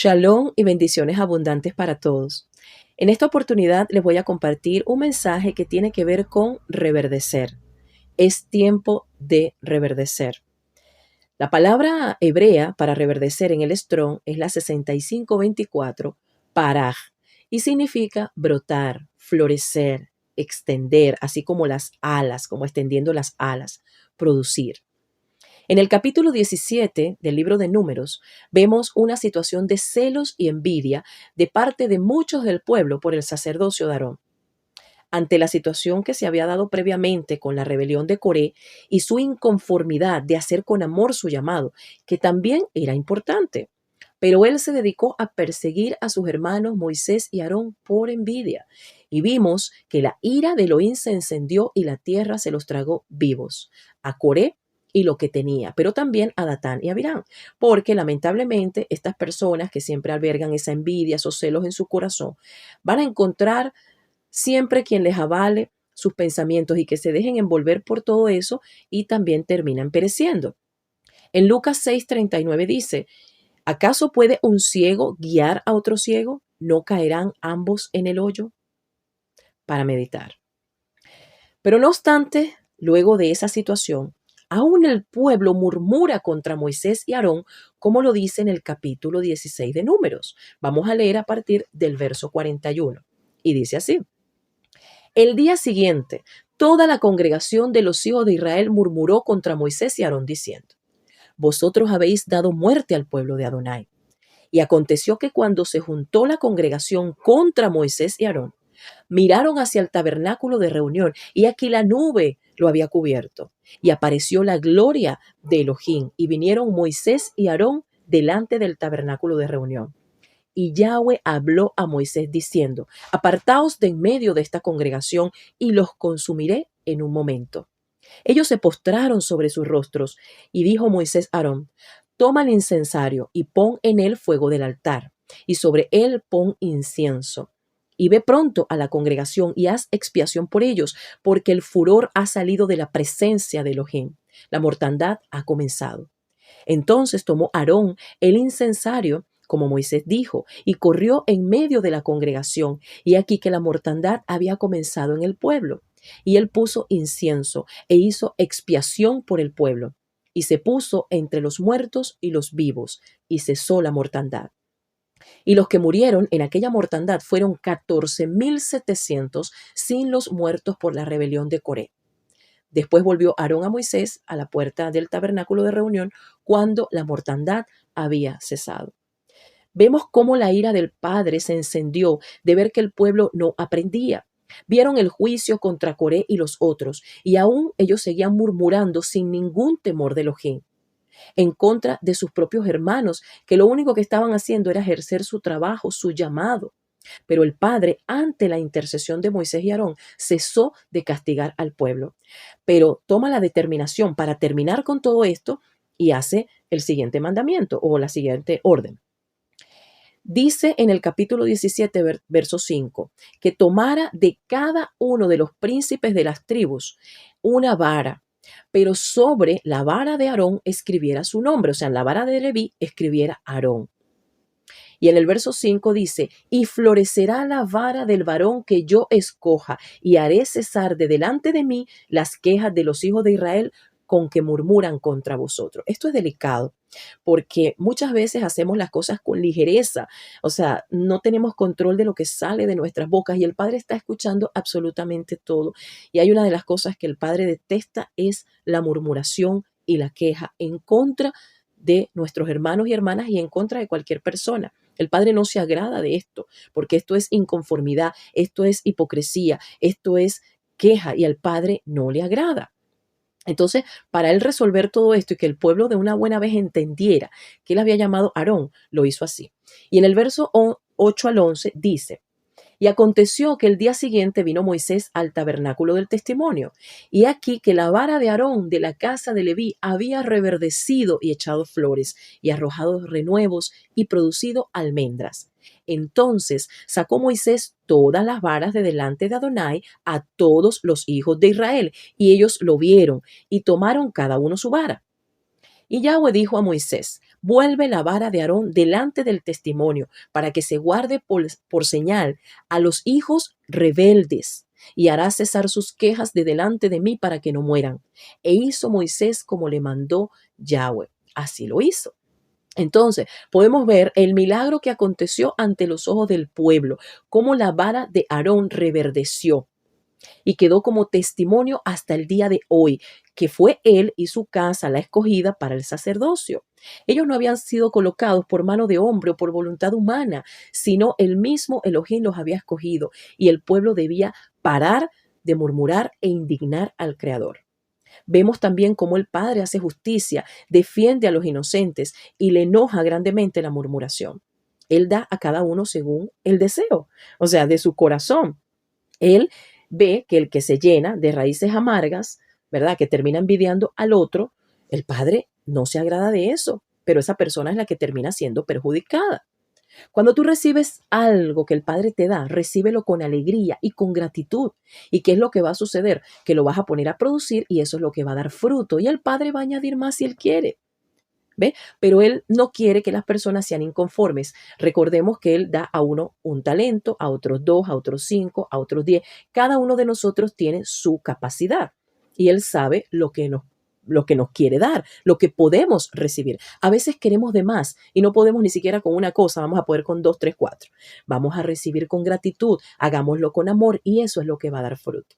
Shalom y bendiciones abundantes para todos. En esta oportunidad les voy a compartir un mensaje que tiene que ver con reverdecer. Es tiempo de reverdecer. La palabra hebrea para reverdecer en el Strong es la 6524, paraj, y significa brotar, florecer, extender, así como las alas, como extendiendo las alas, producir. En el capítulo 17 del libro de Números, vemos una situación de celos y envidia de parte de muchos del pueblo por el sacerdocio de Aarón. Ante la situación que se había dado previamente con la rebelión de Coré y su inconformidad de hacer con amor su llamado, que también era importante. Pero él se dedicó a perseguir a sus hermanos Moisés y Aarón por envidia. Y vimos que la ira de Elohim se encendió y la tierra se los tragó vivos. A Coré y lo que tenía, pero también a Datán y a Abiram, porque lamentablemente estas personas que siempre albergan esa envidia, esos celos en su corazón, van a encontrar siempre quien les avale sus pensamientos y que se dejen envolver por todo eso y también terminan pereciendo. En Lucas 6:39 dice, ¿acaso puede un ciego guiar a otro ciego? ¿No caerán ambos en el hoyo? Para meditar. Pero no obstante, luego de esa situación, aún el pueblo murmura contra Moisés y Aarón, como lo dice en el capítulo 16 de Números. Vamos a leer a partir del verso 41. Y dice así. El día siguiente, toda la congregación de los hijos de Israel murmuró contra Moisés y Aarón diciendo, vosotros habéis dado muerte al pueblo de Adonai. Y aconteció que cuando se juntó la congregación contra Moisés y Aarón, miraron hacia el tabernáculo de reunión y aquí la nube lo había cubierto. Y apareció la gloria de Elohim y vinieron Moisés y Aarón delante del tabernáculo de reunión. Y Yahweh habló a Moisés diciendo, apartaos de en medio de esta congregación y los consumiré en un momento. Ellos se postraron sobre sus rostros y dijo Moisés a Aarón, toma el incensario y pon en él fuego del altar y sobre él pon incienso. Y ve pronto a la congregación y haz expiación por ellos, porque el furor ha salido de la presencia de Elohim. La mortandad ha comenzado. Entonces tomó Aarón el incensario, como Moisés dijo, y corrió en medio de la congregación. Y aquí que la mortandad había comenzado en el pueblo. Y él puso incienso e hizo expiación por el pueblo. Y se puso entre los muertos y los vivos, y cesó la mortandad. Y los que murieron en aquella mortandad fueron 14,700 sin los muertos por la rebelión de Coré. Después volvió Aarón a Moisés a la puerta del tabernáculo de reunión cuando la mortandad había cesado. Vemos cómo la ira del Padre se encendió de ver que el pueblo no aprendía. Vieron el juicio contra Coré y los otros, y aún ellos seguían murmurando sin ningún temor de Elohim, en contra de sus propios hermanos, que lo único que estaban haciendo era ejercer su trabajo, su llamado. Pero el Padre, ante la intercesión de Moisés y Aarón, cesó de castigar al pueblo. Pero toma la determinación para terminar con todo esto y hace el siguiente mandamiento o la siguiente orden. Dice en el capítulo 17, verso 5, que tomara de cada uno de los príncipes de las tribus una vara, pero sobre la vara de Aarón escribiera su nombre, o sea, en la vara de Leví escribiera Aarón. Y en el verso 5 dice, y florecerá la vara del varón que yo escoja, y haré cesar de delante de mí las quejas de los hijos de Israel con que murmuran contra vosotros. Esto es delicado, porque muchas veces hacemos las cosas con ligereza, o sea, no tenemos control de lo que sale de nuestras bocas y el Padre está escuchando absolutamente todo. Y hay una de las cosas que el Padre detesta es la murmuración y la queja en contra de nuestros hermanos y hermanas y en contra de cualquier persona. El Padre no se agrada de esto, porque esto es inconformidad, esto es hipocresía, esto es queja y al Padre no le agrada. Entonces, para él resolver todo esto y que el pueblo de una buena vez entendiera que él había llamado a Aarón, lo hizo así. Y en el verso 8 al 11 dice, y aconteció que el día siguiente vino Moisés al tabernáculo del testimonio, y aquí que la vara de Aarón de la casa de Leví había reverdecido y echado flores, y arrojado renuevos, y producido almendras. Entonces sacó Moisés todas las varas de delante de Adonai a todos los hijos de Israel, y ellos lo vieron, y tomaron cada uno su vara. Y Yahweh dijo a Moisés: vuelve la vara de Aarón delante del testimonio, para que se guarde por señal a los hijos rebeldes, y hará cesar sus quejas de delante de mí para que no mueran. E hizo Moisés como le mandó Yahweh. Así lo hizo. Entonces, podemos ver el milagro que aconteció ante los ojos del pueblo, cómo la vara de Aarón reverdeció y quedó como testimonio hasta el día de hoy, que fue él y su casa la escogida para el sacerdocio. Ellos no habían sido colocados por mano de hombre o por voluntad humana, sino el mismo Elohim los había escogido, y el pueblo debía parar de murmurar e indignar al Creador. Vemos también cómo el Padre hace justicia, defiende a los inocentes y le enoja grandemente la murmuración. Él da a cada uno según el deseo, o sea, de su corazón. Él ve que el que se llena de raíces amargas, ¿verdad? Que termina envidiando al otro, el Padre no se agrada de eso, pero esa persona es la que termina siendo perjudicada. Cuando tú recibes algo que el Padre te da, recíbelo con alegría y con gratitud. ¿Y qué es lo que va a suceder? Que lo vas a poner a producir y eso es lo que va a dar fruto. Y el Padre va a añadir más si Él quiere. ¿Ve? Pero Él no quiere que las personas sean inconformes. Recordemos que Él da a uno un talento, a otros 2, a otros 5, a otros 10. Cada uno de nosotros tiene su capacidad y Él sabe lo que nos quiere dar, lo que podemos recibir. A veces queremos de más y no podemos ni siquiera con una cosa, vamos a poder con 2, 3, 4. Vamos a recibir con gratitud, hagámoslo con amor y eso es lo que va a dar fruto.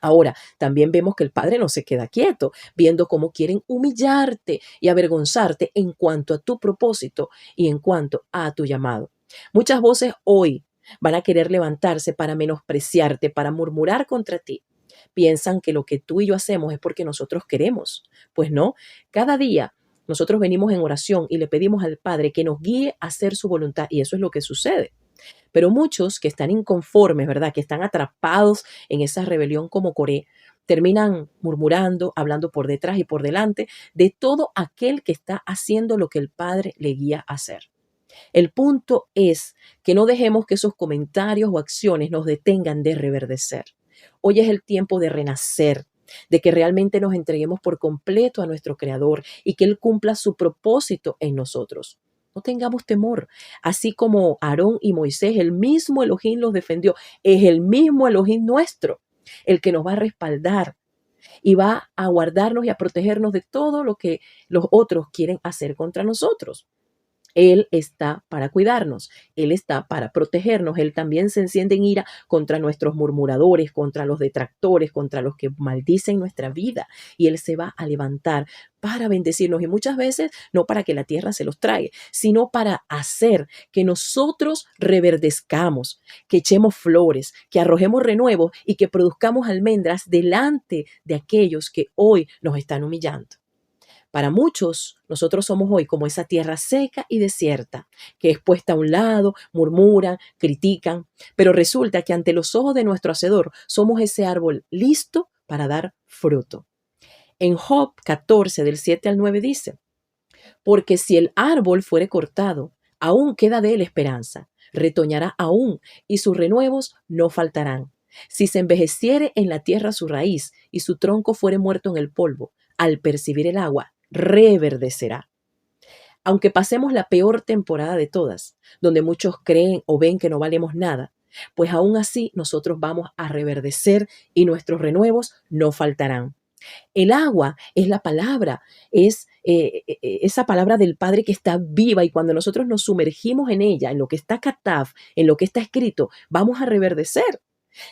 Ahora, también vemos que el Padre no se queda quieto, viendo cómo quieren humillarte y avergonzarte en cuanto a tu propósito y en cuanto a tu llamado. Muchas voces hoy van a querer levantarse para menospreciarte, para murmurar contra ti. Piensan que lo que tú y yo hacemos es porque nosotros queremos. Pues no, cada día nosotros venimos en oración y le pedimos al Padre que nos guíe a hacer su voluntad y eso es lo que sucede. Pero muchos que están inconformes, ¿verdad? Que están atrapados en esa rebelión como Coré, terminan murmurando, hablando por detrás y por delante de todo aquel que está haciendo lo que el Padre le guía a hacer. El punto es que no dejemos que esos comentarios o acciones nos detengan de reverdecer. Hoy es el tiempo de renacer, de que realmente nos entreguemos por completo a nuestro Creador y que Él cumpla su propósito en nosotros. No tengamos temor. Así como Aarón y Moisés, el mismo Elohim los defendió, es el mismo Elohim nuestro, el que nos va a respaldar y va a guardarnos y a protegernos de todo lo que los otros quieren hacer contra nosotros. Él está para cuidarnos, Él está para protegernos, Él también se enciende en ira contra nuestros murmuradores, contra los detractores, contra los que maldicen nuestra vida y Él se va a levantar para bendecirnos y muchas veces no para que la tierra se los trague, sino para hacer que nosotros reverdezcamos, que echemos flores, que arrojemos renuevos y que produzcamos almendras delante de aquellos que hoy nos están humillando. Para muchos, nosotros somos hoy como esa tierra seca y desierta, que es puesta a un lado, murmuran, critican, pero resulta que ante los ojos de nuestro Hacedor somos ese árbol listo para dar fruto. En Job 14, del 7 al 9 dice: porque si el árbol fuere cortado, aún queda de él esperanza, retoñará aún, y sus renuevos no faltarán. Si se envejeciere en la tierra su raíz, y su tronco fuere muerto en el polvo, al percibir el agua, reverdecerá. Aunque pasemos la peor temporada de todas, donde muchos creen o ven que no valemos nada, pues aún así nosotros vamos a reverdecer y nuestros renuevos no faltarán. El agua es la palabra, es esa palabra del Padre que está viva y cuando nosotros nos sumergimos en ella, en lo que está Kataf, en lo que está escrito, vamos a reverdecer.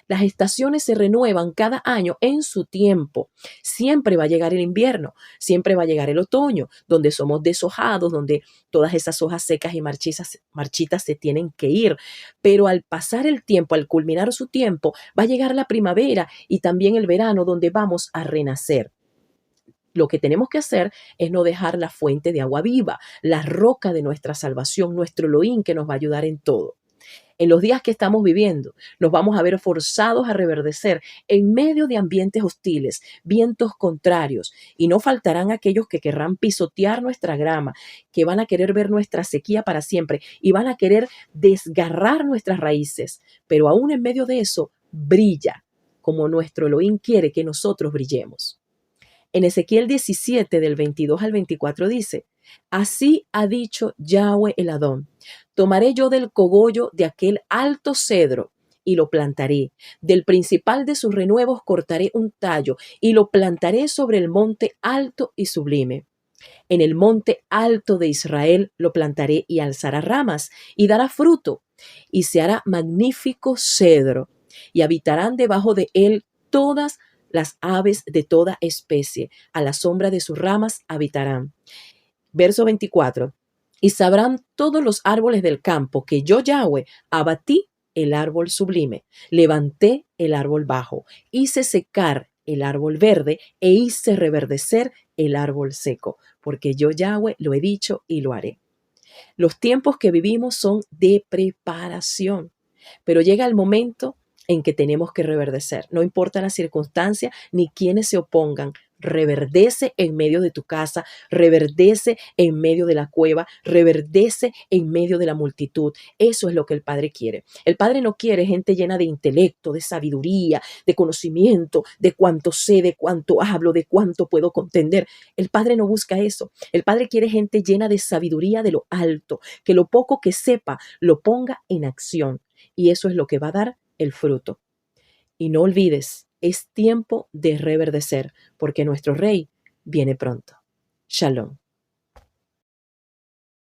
Las estaciones se renuevan cada año en su tiempo. Siempre va a llegar el invierno, siempre va a llegar el otoño, donde somos deshojados, donde todas esas hojas secas y marchitas se tienen que ir. Pero al pasar el tiempo, al culminar su tiempo, va a llegar la primavera y también el verano, donde vamos a renacer. Lo que tenemos que hacer es no dejar la fuente de agua viva, la roca de nuestra salvación, nuestro Elohim que nos va a ayudar en todo. En los días que estamos viviendo, nos vamos a ver forzados a reverdecer en medio de ambientes hostiles, vientos contrarios, y no faltarán aquellos que querrán pisotear nuestra grama, que van a querer ver nuestra sequía para siempre y van a querer desgarrar nuestras raíces. Pero aún en medio de eso, brilla como nuestro Elohim quiere que nosotros brillemos. En Ezequiel 17, del 22 al 24 dice: Así ha dicho Yahweh el Adón: tomaré yo del cogollo de aquel alto cedro y lo plantaré. Del principal de sus renuevos cortaré un tallo y lo plantaré sobre el monte alto y sublime. En el monte alto de Israel lo plantaré y alzará ramas y dará fruto y se hará magnífico cedro y habitarán debajo de él todas las aves de toda especie. A la sombra de sus ramas habitarán. Verso 24. Y sabrán todos los árboles del campo que yo, Yahweh, abatí el árbol sublime, levanté el árbol bajo, hice secar el árbol verde e hice reverdecer el árbol seco, porque yo, Yahweh, lo he dicho y lo haré. Los tiempos que vivimos son de preparación, pero llega el momento en que tenemos que reverdecer. No importa la circunstancia ni quienes se opongan. Reverdece en medio de tu casa, reverdece en medio de la cueva, reverdece en medio de la multitud. Eso es lo que el Padre quiere. El Padre no quiere gente llena de intelecto, de sabiduría, de conocimiento, de cuánto sé, de cuánto hablo, de cuánto puedo contender. El Padre no busca eso. El Padre quiere gente llena de sabiduría de lo alto, que lo poco que sepa lo ponga en acción. Y eso es lo que va a dar el fruto. Y no olvides, es tiempo de reverdecer, porque nuestro Rey viene pronto. Shalom.